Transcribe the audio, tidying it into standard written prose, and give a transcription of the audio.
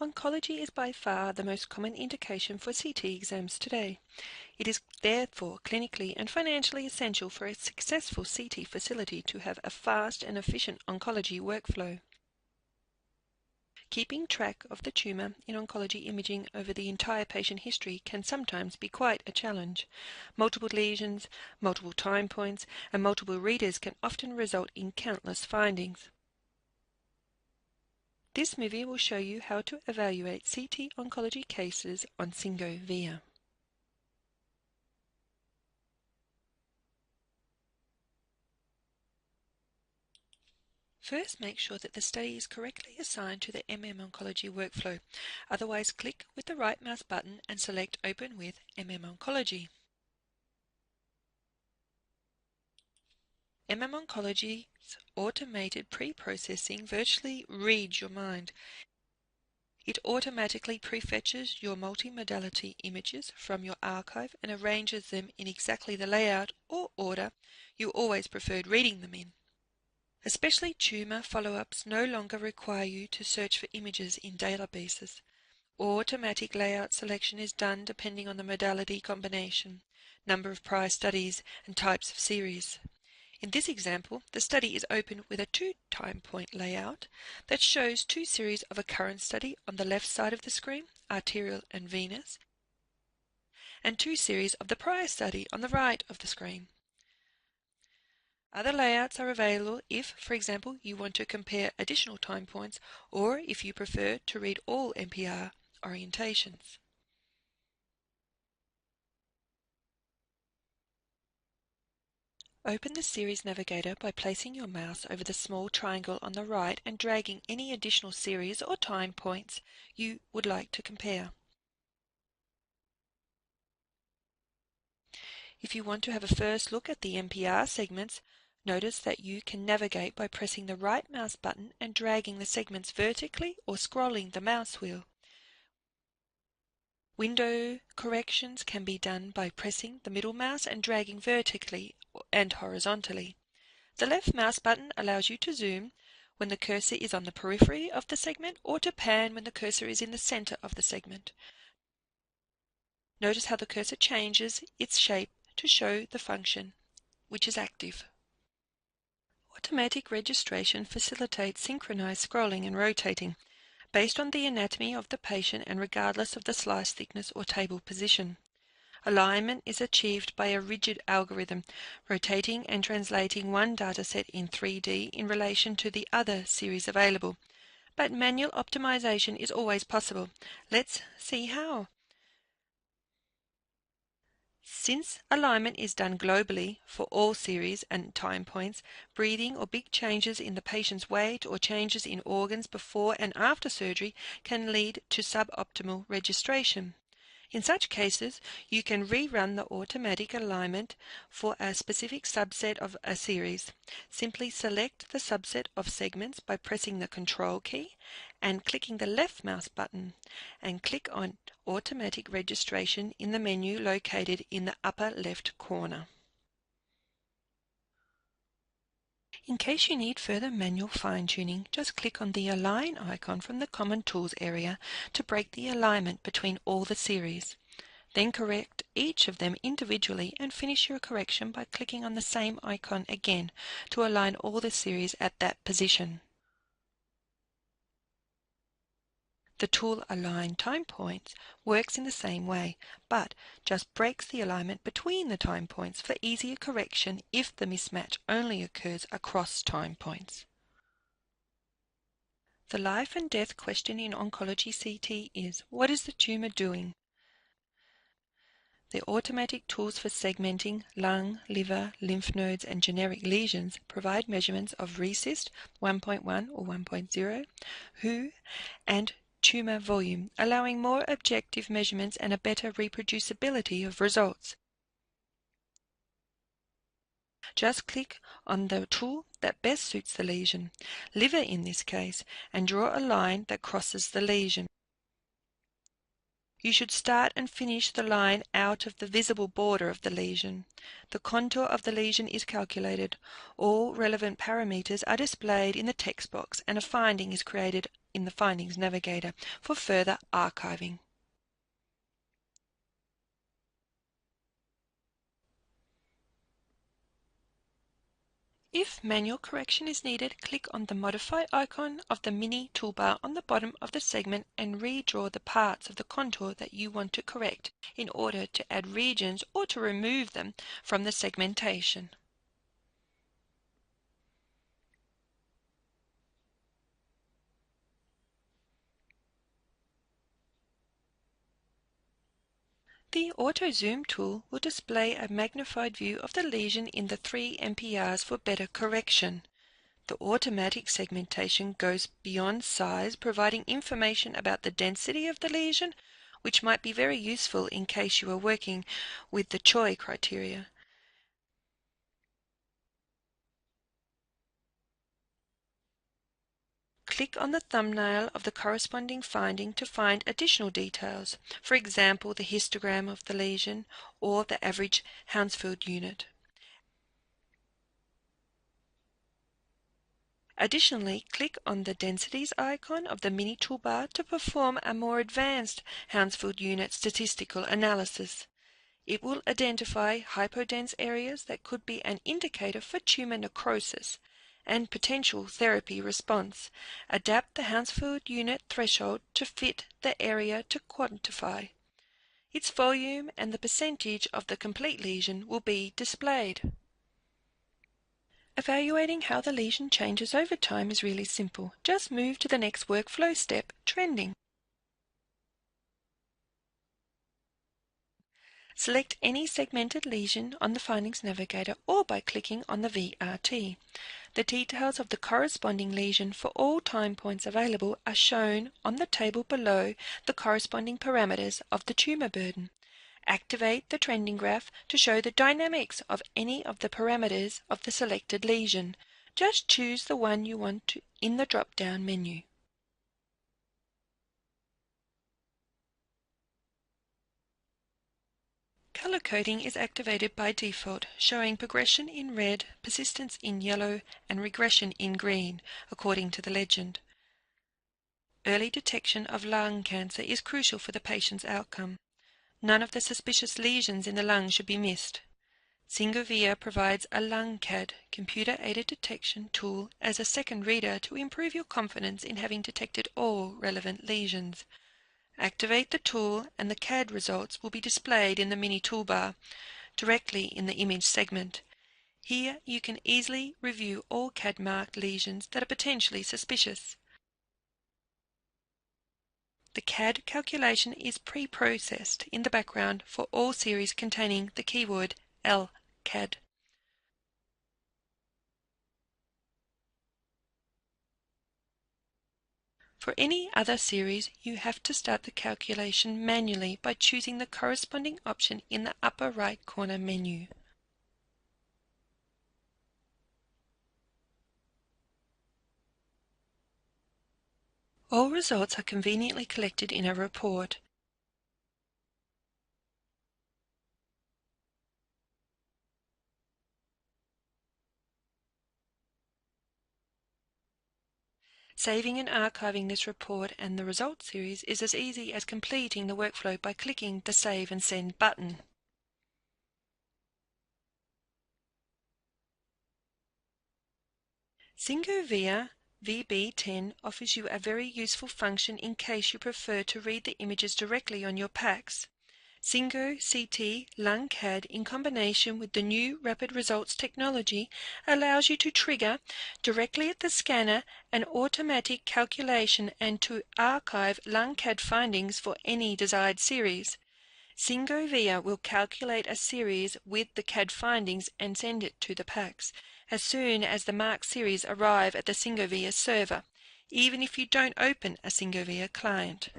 Oncology is by far the most common indication for CT exams today. It is therefore clinically and financially essential for a successful CT facility to have a fast and efficient oncology workflow. Keeping track of the tumour in oncology imaging over the entire patient history can sometimes be quite a challenge. Multiple lesions, multiple time points, and multiple readers can often result in countless findings. This movie will show you how to evaluate CT oncology cases on syngo VIA. First, make sure that the study is correctly assigned to the MM Oncology workflow. Otherwise, click with the right mouse button and select Open with MM Oncology. MM Oncology's automated pre-processing virtually reads your mind. It automatically prefetches your multimodality images from your archive and arranges them in exactly the layout or order you always preferred reading them in. Especially tumour follow-ups no longer require you to search for images in databases. Automatic layout selection is done depending on the modality combination, number of prior studies, and types of series. In this example, the study is open with a 2-time point layout that shows 2 series of a current study on the left side of the screen, arterial and venous, and 2 series of the prior study on the right of the screen. Other layouts are available if, for example, you want to compare additional time points or if you prefer to read all MPR orientations. Open the Series Navigator by placing your mouse over the small triangle on the right and dragging any additional series or time points you would like to compare. If you want to have a first look at the MPR segments, notice that you can navigate by pressing the right mouse button and dragging the segments vertically or scrolling the mouse wheel. Window corrections can be done by pressing the middle mouse and dragging vertically and horizontally. The left mouse button allows you to zoom when the cursor is on the periphery of the segment or to pan when the cursor is in the center of the segment. Notice how the cursor changes its shape to show the function, which is active. Automatic registration facilitates synchronized scrolling and rotating, based on the anatomy of the patient and regardless of the slice thickness or table position. Alignment is achieved by a rigid algorithm, rotating and translating one dataset in 3D in relation to the other series available. But manual optimization is always possible. Let's see how. Since alignment is done globally for all series and time points, breathing or big changes in the patient's weight or changes in organs before and after surgery can lead to suboptimal registration. In such cases, you can rerun the automatic alignment for a specific subset of a series. Simply select the subset of segments by pressing the Control key and clicking the left mouse button, and click on Automatic Registration in the menu located in the upper left corner. In case you need further manual fine-tuning, just click on the Align icon from the Common Tools area to break the alignment between all the series. Then correct each of them individually and finish your correction by clicking on the same icon again to align all the series at that position. The tool Align Time Points works in the same way, but just breaks the alignment between the time points for easier correction if the mismatch only occurs across time points. The life and death question in oncology CT is, what is the tumour doing? The automatic tools for segmenting lung, liver, lymph nodes and generic lesions provide measurements of RECIST 1.1 or 1.0, WHO, and tumour volume, allowing more objective measurements and a better reproducibility of results. Just click on the tool that best suits the lesion, liver in this case, and draw a line that crosses the lesion. You should start and finish the line out of the visible border of the lesion. The contour of the lesion is calculated. All relevant parameters are displayed in the text box and a finding is created in the Findings Navigator for further archiving. If manual correction is needed, click on the Modify icon of the mini toolbar on the bottom of the segment and redraw the parts of the contour that you want to correct in order to add regions or to remove them from the segmentation. The Auto Zoom tool will display a magnified view of the lesion in the 3 MPRs for better correction. The automatic segmentation goes beyond size, providing information about the density of the lesion, which might be very useful in case you are working with the Choi criteria. Click on the thumbnail of the corresponding finding to find additional details, for example the histogram of the lesion or the average Hounsfield unit. Additionally, click on the densities icon of the mini toolbar to perform a more advanced Hounsfield unit statistical analysis. It will identify hypodense areas that could be an indicator for tumor necrosis and potential therapy response. Adapt the Hounsfield unit threshold to fit the area to quantify. Its volume and the percentage of the complete lesion will be displayed. Evaluating how the lesion changes over time is really simple. Just move to the next workflow step, trending. Select any segmented lesion on the Findings Navigator or by clicking on the VRT. The details of the corresponding lesion for all time points available are shown on the table below the corresponding parameters of the tumor burden. Activate the trending graph to show the dynamics of any of the parameters of the selected lesion. Just choose the one you want in the drop-down menu. Color coding is activated by default, showing progression in red, persistence in yellow, and regression in green, according to the legend. Early detection of lung cancer is crucial for the patient's outcome. None of the suspicious lesions in the lung should be missed. syngo provides a lung CAD, computer-aided detection tool, as a second reader to improve your confidence in having detected all relevant lesions. Activate the tool and the CAD results will be displayed in the mini toolbar, directly in the image segment. Here you can easily review all CAD-marked lesions that are potentially suspicious. The CAD calculation is pre-processed in the background for all series containing the keyword LCAD. For any other series, you have to start the calculation manually by choosing the corresponding option in the upper right corner menu. All results are conveniently collected in a report. Saving and archiving this report and the results series is as easy as completing the workflow by clicking the Save and Send button. syngo VB10 offers you a very useful function in case you prefer to read the images directly on your PACS. syngo CT Lung CAD in combination with the new Rapid Results technology allows you to trigger directly at the scanner an automatic calculation and to archive lung CAD findings for any desired series. syngo will calculate a series with the CAD findings and send it to the PACS as soon as the marked series arrive at the syngo server, even if you don't open a syngo client.